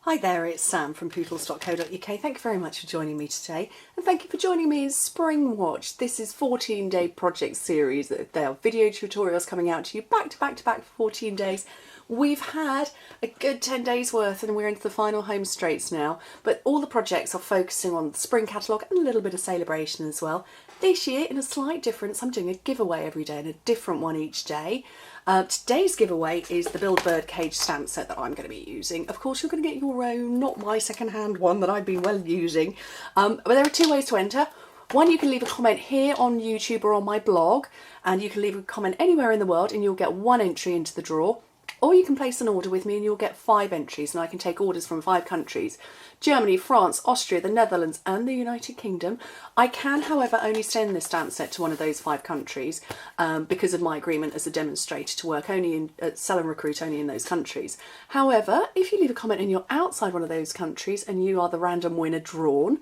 Hi there, it's Sam from Pootles.co.uk. Thank you very much for joining me today, and thank you for joining me in SpringWatch. This is 14-day project series. There are video tutorials coming out to you back to back for 14 days. We've had a good 10 days worth and we're into the final home straights now, but all the projects are focusing on the spring catalogue and a little bit of celebration as well. This year, in a slight difference, I'm doing a giveaway every day and a different one each day. Today's giveaway is the Build Birdcage stamp set that I'm going to be using. Of course, you're going to get your own, not my second-hand one that I've been well using. But there are two ways to enter. One, you can leave a comment here on YouTube or on my blog, and you can leave a comment anywhere in the world and you'll get one entry into the draw. Or you can place an order with me and you'll get 5 entries, and I can take orders from 5 countries. Germany, France, Austria, the Netherlands and the United Kingdom. I can, however, only send this stamp set to one of those 5 countries because of my agreement as a demonstrator to work only in, sell and recruit only in those countries. However, if you leave a comment and you're outside one of those countries and you are the random winner drawn,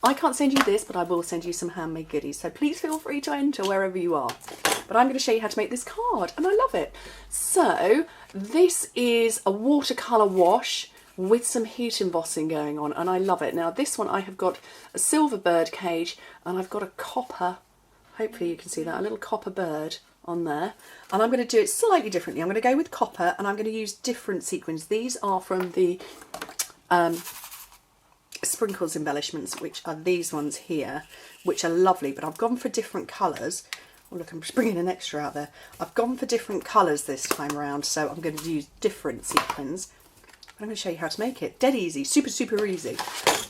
I can't send you this, but I will send you some handmade goodies. So please feel free to enter wherever you are. But I'm going to show you how to make this card, and I love it. So this is a watercolour wash with some heat embossing going on, and I love it. Now this one I have got a silver bird cage and I've got a copper, hopefully you can see that, a little copper bird on there. And I'm going to do it slightly differently. I'm going to go with copper and I'm going to use different sequins. These are from the sprinkles embellishments, which are these ones here, which are lovely, but I've gone for different colours. Oh look, I'm just bringing an extra out there. I've gone for different colours this time around, so I'm going to use different sequins. I'm going to show you how to make it. Dead easy, super easy.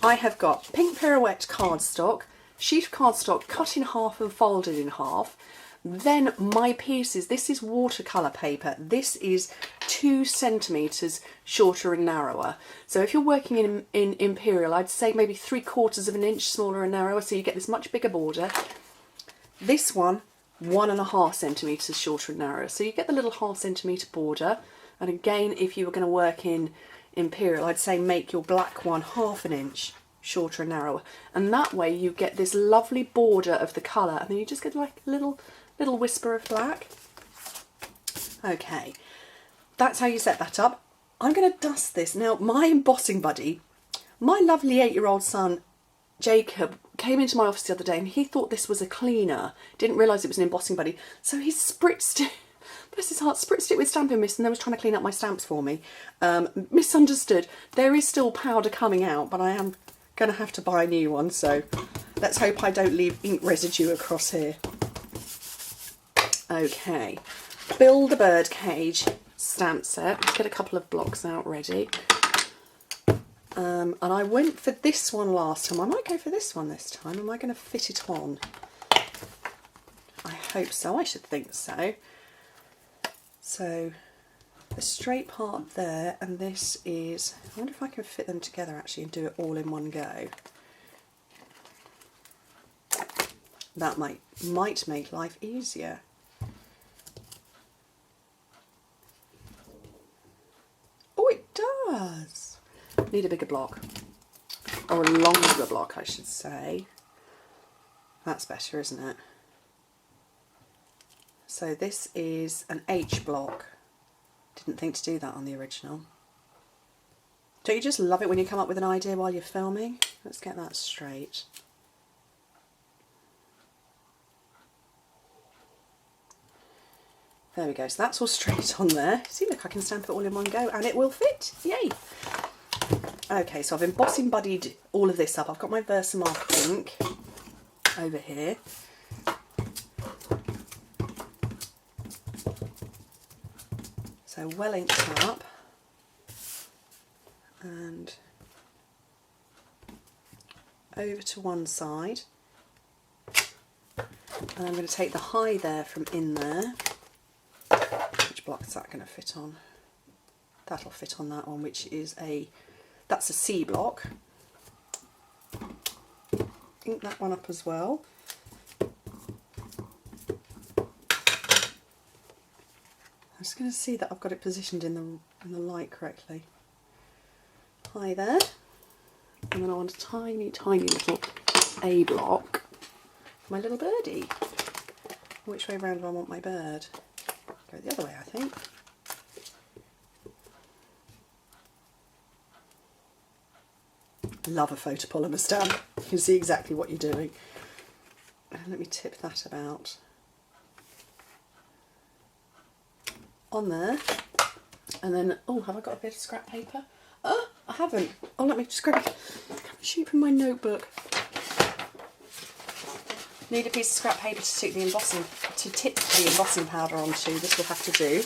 I have got pink pirouette cardstock, sheet of cardstock cut in half and folded in half. Then my pieces, this is watercolour paper. This is 2 centimetres shorter and narrower. So if you're working in Imperial, I'd say maybe 3/4 of an inch smaller and narrower, so you get this much bigger border. This one, 1.5 centimetres shorter and narrower, so you get the little 1/2 centimetre border. And again, if you were going to work in Imperial, I'd say make your black one 1/2 inch shorter and narrower. And that way you get this lovely border of the colour, and then you just get like a little whisper of black. Okay, that's how you set that up. I'm going to dust this. Now, my embossing buddy, my lovely 8-year-old son, Jacob, came into my office the other day and he thought this was a cleaner. Didn't realise it was an embossing buddy. So he spritzed it, bless his heart, spritzed it with stamping mist and then was trying to clean up my stamps for me. Misunderstood. There is still powder coming out, but I am going to have to buy a new one. So let's hope I don't leave ink residue across here. Okay, Build a Birdcage stamp set. Let's get a couple of blocks out ready. And I went for this one last time. I might go for this one this time. Am I going to fit it on? I hope so. I should think so. So the straight part there, and this is, I wonder if I can fit them together actually and do it all in one go. That might make life easier. Oh, it does. Need a bigger block, or a longer block I should say. That's better, isn't it? So this is an H block. Didn't think to do that on the original. Don't you just love it when you come up with an idea while you're filming? Let's get that straight. There we go, so that's all straight on there. See, look, I can stamp it all in one go and it will fit, yay! Okay, so I've embossing buddied all of this up. I've got my Versamark ink over here. So well inked up. And over to one side. And I'm going to take the high there from in there. Which block is that going to fit on? That'll fit on that one, which is that's a C block. Ink that one up as well. I'm just going to see that I've got it positioned in the light correctly. High there. And then I want a tiny little A block for my little birdie. Which way round do I want my bird? Go the other way, I think. Love a photopolymer stamp. You can see exactly what you're doing. Let me tip that about on there. And then, oh, have I got a bit of scrap paper? Oh, I haven't. Oh, let me just grab a sheet from my notebook. Need a piece of scrap paper to stick the embossing, to tip the embossing powder onto. This will have to do.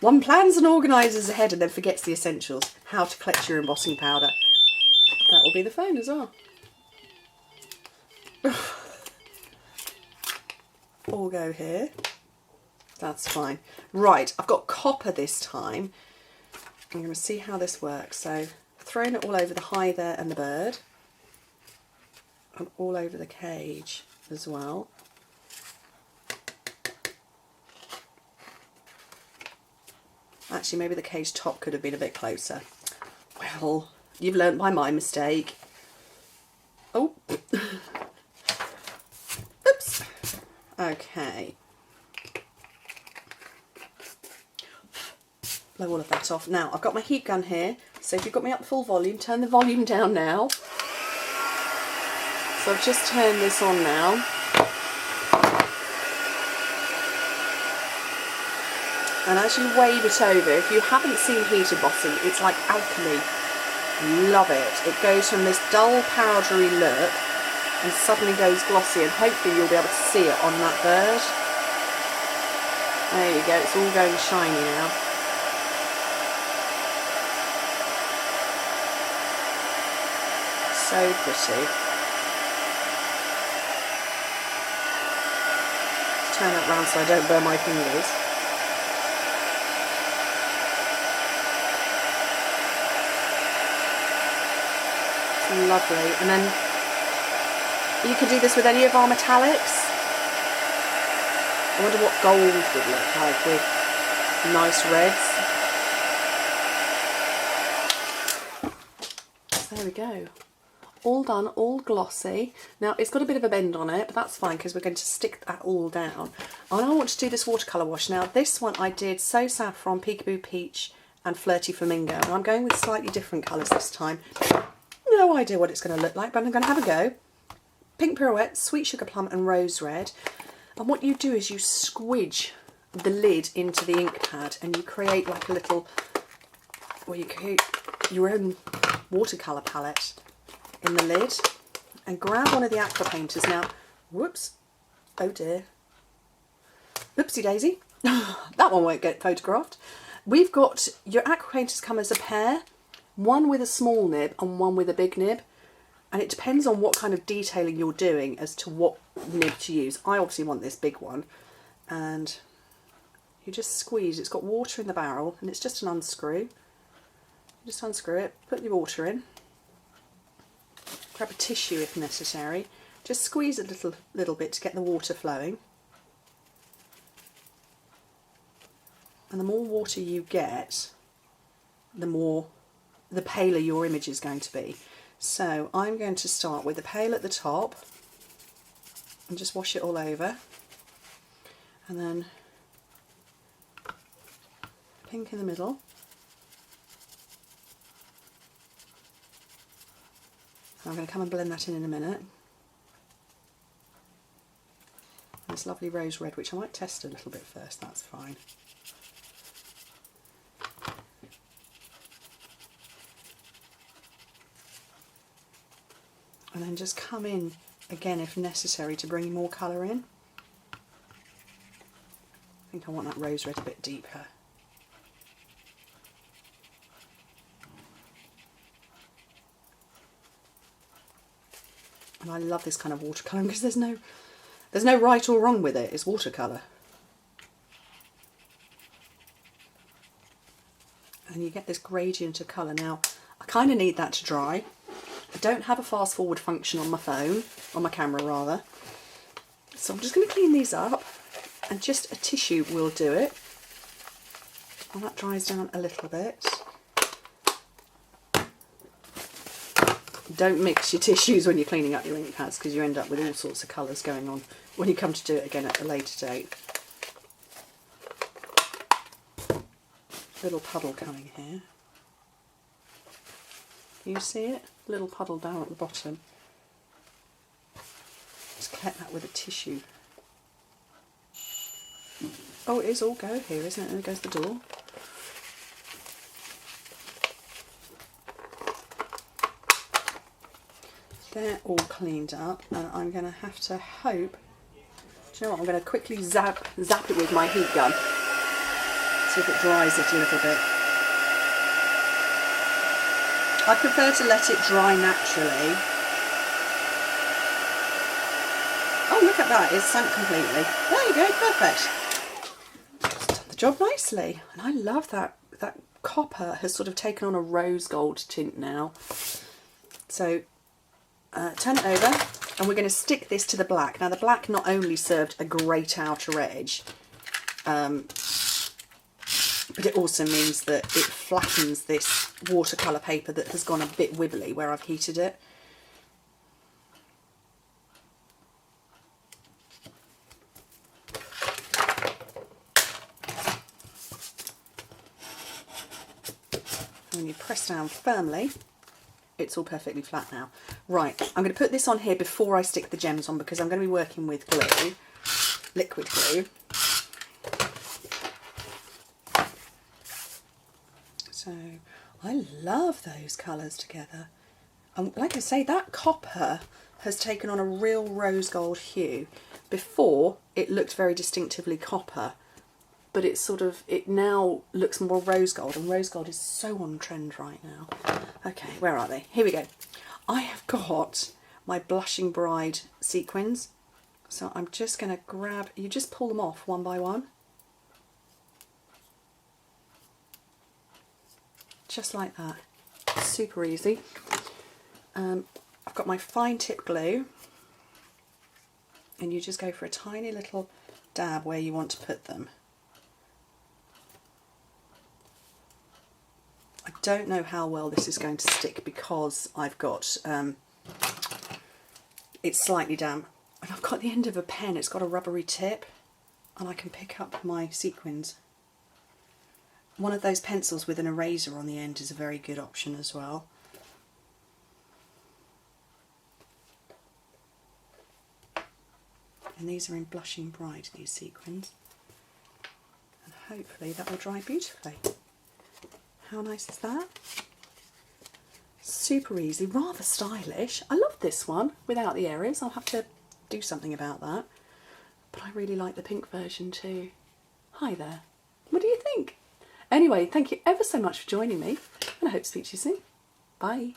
One plans and organises ahead and then forgets the essentials. How to collect your embossing powder. That will be the phone as well. All go here. That's fine. Right, I've got copper this time. I'm going to see how this works. So I've thrown it all over the hive there and the bird. And all over the cage as well. Actually, maybe the cage top could have been a bit closer. Well, you've learnt by my mistake. Oh. Oops. Okay. Blow all of that off. Now, I've got my heat gun here. So if you've got me up full volume, turn the volume down now. So I've just turned this on now. And as you wave it over, if you haven't seen heat embossing, it's like alchemy. Love it. It goes from this dull powdery look and suddenly goes glossy, and hopefully you'll be able to see it on that bird. There you go, it's all going shiny now. So pretty. Turn that round so I don't burn my fingers. Lovely. And then you can do this with any of our metallics. I wonder what gold would look like with nice reds. So there we go. All done, all glossy. Now it's got a bit of a bend on it, but that's fine because we're going to stick that all down. And I want to do this watercolour wash. Now this one I did So Saffron, Peekaboo Peach and Flirty Flamingo. And I'm going with slightly different colours this time. No idea what it's going to look like, but I'm going to have a go. Pink Pirouette, Sweet Sugar Plum and Rose Red. And what you do is you squidge the lid into the ink pad and you create like a little, or you create your own watercolour palette in the lid. And grab one of the aqua painters. Now, whoops, oh dear. Oopsie daisy. That one won't get photographed. We've got, your aqua painters come as a pair. One with a small nib and one with a big nib, and it depends on what kind of detailing you're doing as to what nib to use. I obviously want this big one, and you just squeeze. It's got water in the barrel and it's just an unscrew. You just unscrew it, put the water in, grab a tissue if necessary, just squeeze a little bit to get the water flowing. And the more water you get, the paler your image is going to be. So I'm going to start with the pale at the top and just wash it all over, and then pink in the middle, and I'm going to come and blend that in a minute. And this lovely rose red, which I might test a little bit first, that's fine. And then just come in again if necessary to bring more colour in. I think I want that rose red a bit deeper. And I love this kind of watercolour because there's no right or wrong with it. It's watercolour. And you get this gradient of colour. Now, I kind of need that to dry. I don't have a fast forward function on my phone, on my camera rather. So I'm just going to clean these up, and just a tissue will do it. And that dries down a little bit. Don't mix your tissues when you're cleaning up your ink pads because you end up with all sorts of colours going on when you come to do it again at a later date. Little puddle coming here. You see it? A little puddle down at the bottom. Just collect that with a tissue. Oh, it is all go here, isn't it? There goes the door. They're all cleaned up, and I'm going to have to hope. Do you know what? I'm going to quickly zap it with my heat gun. See if it dries it a little bit. I prefer to let it dry naturally. Oh, look at that, it's sunk completely. There you go, perfect. It's done the job nicely. And I love that copper has sort of taken on a rose gold tint now. So turn it over, and we're going to stick this to the black. Now the black not only served a great outer edge, but it also means that it flattens this watercolour paper that has gone a bit wibbly where I've heated it. When you press down firmly, it's all perfectly flat now. Right, I'm going to put this on here before I stick the gems on, because I'm going to be working with glue, liquid glue. So I love those colours together. Like I say, that copper has taken on a real rose gold hue. Before, it looked very distinctively copper, but it now looks more rose gold, and rose gold is so on trend right now. Okay, where are they? Here we go. I have got my Blushing Bride sequins, so I'm just going to grab, you just pull them off one by one. Just like that. Super easy. I've got my fine tip glue, and you just go for a tiny little dab where you want to put them. I don't know how well this is going to stick because I've got, it's slightly damp, and I've got the end of a pen, it's got a rubbery tip, and I can pick up my sequins. One of those pencils with an eraser on the end is a very good option as well. And these are in Blushing Bride, these sequins. And hopefully that will dry beautifully. How nice is that? Super easy, rather stylish. I love this one without the areas. I'll have to do something about that. But I really like the pink version too. Hi there. What do you think? Anyway, thank you ever so much for joining me, and I hope to speak to you soon. Bye.